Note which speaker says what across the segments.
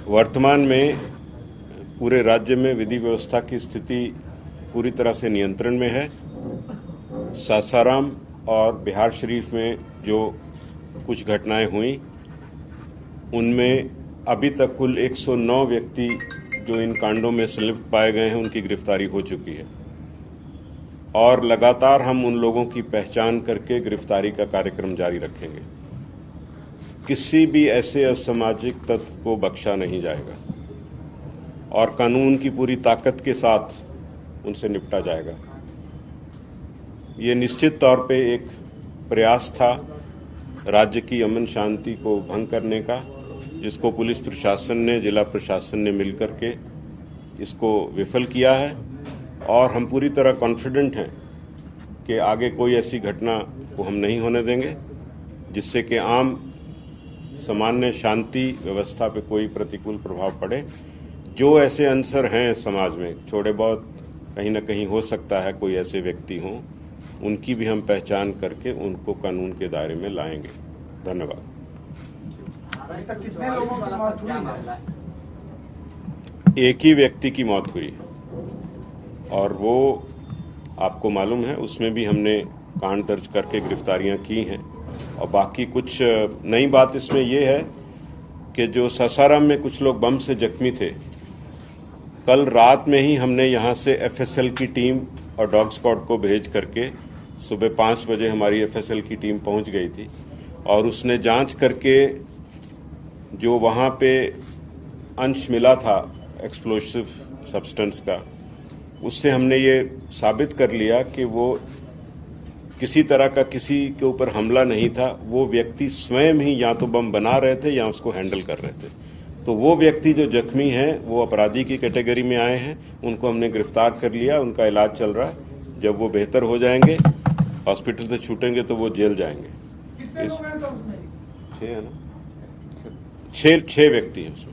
Speaker 1: वर्तमान में पूरे राज्य में विधि व्यवस्था की स्थिति पूरी तरह से नियंत्रण में है। सासाराम और बिहार शरीफ में जो कुछ घटनाएं हुई उनमें अभी तक कुल 109 व्यक्ति जो इन कांडों में संलिप्त पाए गए हैं उनकी गिरफ्तारी हो चुकी है और लगातार हम उन लोगों की पहचान करके गिरफ्तारी का कार्यक्रम जारी रखेंगे। किसी भी ऐसे असामाजिक तत्व को बख्शा नहीं जाएगा और कानून की पूरी ताकत के साथ उनसे निपटा जाएगा। ये निश्चित तौर पे एक प्रयास था राज्य की अमन शांति को भंग करने का, जिसको पुलिस प्रशासन ने, जिला प्रशासन ने मिलकर के इसको विफल किया है और हम पूरी तरह कॉन्फिडेंट हैं कि आगे कोई ऐसी घटना को हम नहीं होने देंगे जिससे कि आम सामान्य शांति व्यवस्था पे कोई प्रतिकूल प्रभाव पड़े। जो ऐसे अंसर हैं समाज में, थोड़े बहुत कहीं ना कहीं हो सकता है कोई ऐसे व्यक्ति हों, उनकी भी हम पहचान करके उनको कानून के दायरे में लाएंगे। धन्यवाद।
Speaker 2: कितने लोगों की मौत हुई?
Speaker 1: एक ही व्यक्ति की मौत हुई और वो आपको मालूम है, उसमें भी हमने कांड दर्ज करके गिरफ्तारियां की हैं। और बाकी कुछ नई बात इसमें ये है कि जो सासाराम में कुछ लोग बम से जख्मी थे, कल रात में ही हमने यहां से एफएसएल की टीम और डॉग स्क्वाड को भेज करके सुबह 5 बजे हमारी एफएसएल की टीम पहुंच गई थी और उसने जांच करके जो वहां पे अंश मिला था एक्सप्लोसिव सब्सटेंस का, उससे हमने ये साबित कर लिया कि वो किसी तरह का किसी के ऊपर हमला नहीं था। वो व्यक्ति स्वयं ही या तो बम बना रहे थे या उसको हैंडल कर रहे थे। तो वो व्यक्ति जो जख्मी हैं वो अपराधी की कैटेगरी में आए हैं, उनको हमने गिरफ्तार कर लिया, उनका इलाज चल रहा है। जब वो बेहतर हो जाएंगे, हॉस्पिटल से छूटेंगे तो वो जेल जाएंगे।
Speaker 2: कितने लोग हैं उसमें?
Speaker 1: 6 है ना, 6 व्यक्ति हैं उसमें।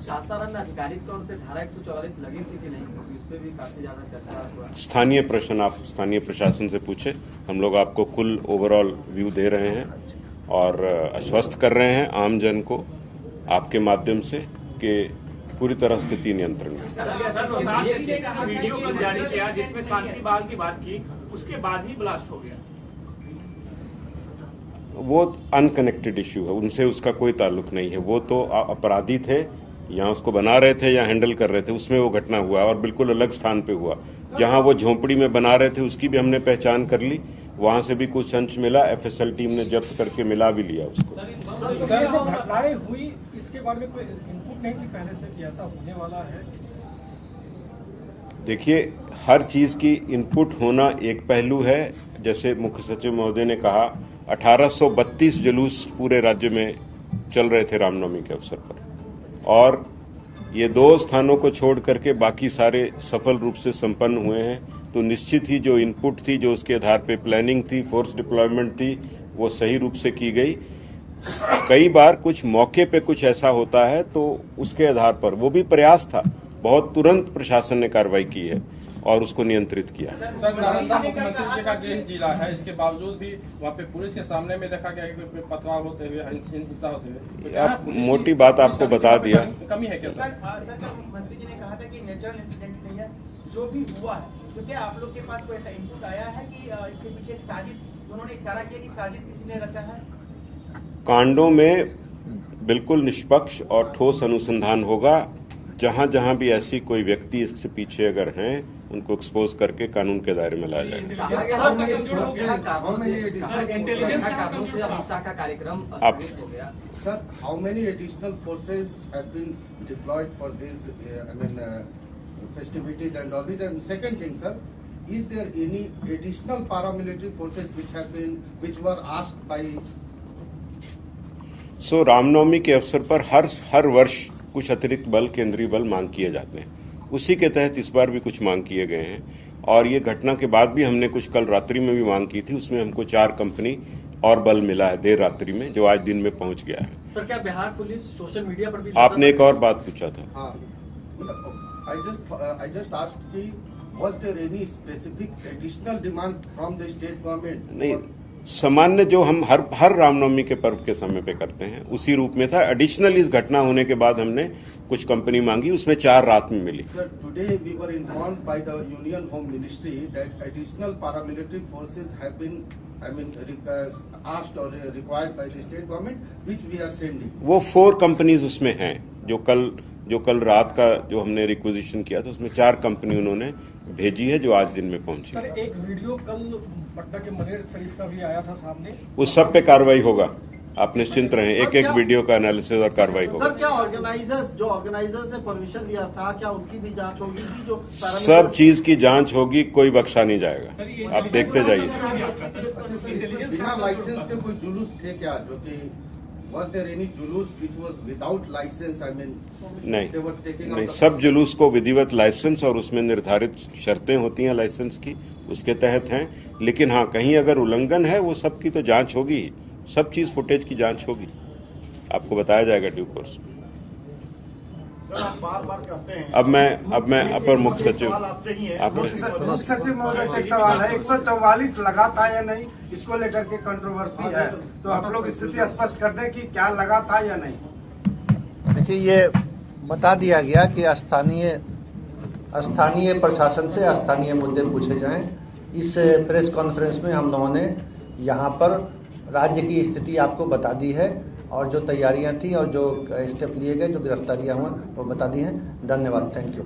Speaker 3: सासाराम में आधिकारिक तौर पे धारा 144 लगी थी कि नहीं, क्योंकि इस पे भी काफी ज्यादा चर्चा हुआ।
Speaker 1: स्थानीय प्रश्न आप स्थानीय प्रशासन से पूछे। हम लोग आपको कुल ओवरऑल व्यू दे रहे हैं और आश्वस्त कर रहे हैं आम जन को आपके माध्यम से कि पूरी तरह स्थिति नियंत्रण में।
Speaker 4: वीडियो कल जारी किया जिसमें शांति बहाल की बात की, उसके बाद ही ब्लास्ट हो गया।
Speaker 1: वो अनकनेक्टेड इश्यू है, उनसे उसका कोई ताल्लुक नहीं है। वो तो अपराधी थे, या उसको बना रहे थे या हैंडल कर रहे थे, उसमें वो घटना हुआ और बिल्कुल अलग स्थान पे हुआ। जहां वो झोंपड़ी में बना रहे थे उसकी भी हमने पहचान कर ली, वहां से भी कुछ अंश मिला, एफएसएल टीम ने जब्त करके मिला भी लिया उसको।
Speaker 5: सर, जो घटनाएं हुई इसके बारे में कोई इनपुट नहीं थी पहले से कि ऐसा होने वाला है?
Speaker 1: देखिए, हर चीज की इनपुट होना एक पहलू है। जैसे मुख्य सचिव महोदय ने कहा, 1832 जुलूस पूरे राज्य में चल रहे थे रामनवमी के अवसर पर और ये 2 स्थानों को छोड़ करके बाकी सारे सफल रूप से संपन्न हुए हैं। तो निश्चित ही जो इनपुट थी, जो उसके आधार पे प्लानिंग थी, फोर्स डिप्लॉयमेंट थी, वो सही रूप से की गई। कई बार कुछ मौके पे कुछ ऐसा होता है तो उसके आधार पर वो भी प्रयास था, बहुत तुरंत प्रशासन ने कार्रवाई की है और उसको नियंत्रित किया।
Speaker 5: सर, नालंदा मुख्यमंत्री जी का गृह जिला है, इसके बावजूद भी वहाँ पे पुलिस के सामने में देखा गया कि पथराव होते हुए, हिंसा होते हुए।
Speaker 1: आप मोटी बात आपको बता दिया।
Speaker 5: कमी है क्या सर?
Speaker 2: मंत्री जी ने कहा था कि नेचुरल इंसिडेंट नहीं है, जो भी हुआ है, तो क्या आप लोग के पास कोई ऐसा इनपुट आया है कि इसके पीछे एक साजिश, उन्होंने इशारा किया कि साजिश किसी ने रचा है?
Speaker 1: कांडों में बिल्कुल निष्पक्ष और ठोस अनुसंधान होगा। जहां जहां भी ऐसी कोई व्यक्ति इससे पीछे अगर हैं, उनको एक्सपोज करके कानून के दायरे में लाया जाएगा।
Speaker 6: Sir, how many additional forces have been deployed for these, festivities and all this? And second thing, sir, is there any additional paramilitary forces which were asked by?
Speaker 1: सो रामनवमी के अवसर पर हर वर्ष कुछ अतिरिक्त बल, केंद्रीय बल मांग किए जाते हैं। उसी के तहत इस बार भी कुछ मांग किए गए हैं और ये घटना के बाद भी हमने कुछ कल रात्रि में भी मांग की थी। उसमें हमको 4 कंपनी और बल मिला है देर रात्रि में, जो आज दिन में पहुंच गया है।
Speaker 7: सर, क्या बिहार पुलिस सोशल मीडिया पर भी?
Speaker 1: आपने एक और बात पूछा था।
Speaker 6: हाँ, I just asked कि was there any specific additional demand from the state government?
Speaker 1: नहीं, सामान्य जो हम हर रामनवमी के पर्व के समय पे करते हैं उसी रूप में था। एडिशनल इस घटना होने के बाद हमने कुछ कंपनी मांगी, उसमें 4 रात में मिली।
Speaker 6: Sir, today we were informed by the Union Home Ministry that additional paramilitary forces have been, asked or required by the state government, which we are sending.
Speaker 1: वो 4 कंपनीज उसमें हैं जो कल रात का जो हमने रिक्विजिशन किया था उसमें 4 कंपनी उन्होंने भेजी है जो आज दिन में पहुंची।
Speaker 7: सर, एक वीडियो कल पटना के मनेर शरीफ का भी आया था सामने,
Speaker 1: उस सब पे कार्रवाई होगा, आप निश्चिंत रहें। एक वीडियो का एनालिसिस और कार्रवाई होगा।
Speaker 8: सर, क्या ऑर्गेनाइजर्स ने परमिशन दिया था, क्या उनकी भी जांच होगी कि जो
Speaker 1: सब चीज की जांच होगी, कोई बख्शा नहीं जाएगा, आप देखते जाइए।
Speaker 6: बिना लाइसेंस के कोई जुलूस थे क्या, जो कि was there any जुलूस which was without license? they were taking
Speaker 1: नहीं, सब जुलूस को विधिवत लाइसेंस और उसमें निर्धारित शर्तें होती हैं लाइसेंस की, उसके तहत हैं। लेकिन हाँ, कहीं अगर उल्लंघन है वो सब की तो जांच होगी, सब चीज फुटेज की जांच होगी, आपको बताया जाएगा ड्यू कोर्स। अब मैं अपर मुख्य सचिव
Speaker 9: मुख्य सचिव महोदय से एक सवाल है, 144 लगा था या नहीं, इसको लेकर के कंट्रोवर्सी है, तो आप लोग स्थिति स्पष्ट कर दें कि क्या लगा था या नहीं।
Speaker 10: देखिए, ये बता दिया गया कि स्थानीय प्रशासन से स्थानीय मुद्दे पूछे जाएं। इस प्रेस कॉन्फ्रेंस में हम लोगों ने यहाँ पर राज्य की स्थिति आपको बता दी है और जो तैयारियां थी और जो स्टेप लिए गए, जो गिरफ्तारियां हुआ वो बता दी हैं। धन्यवाद, थैंक यू।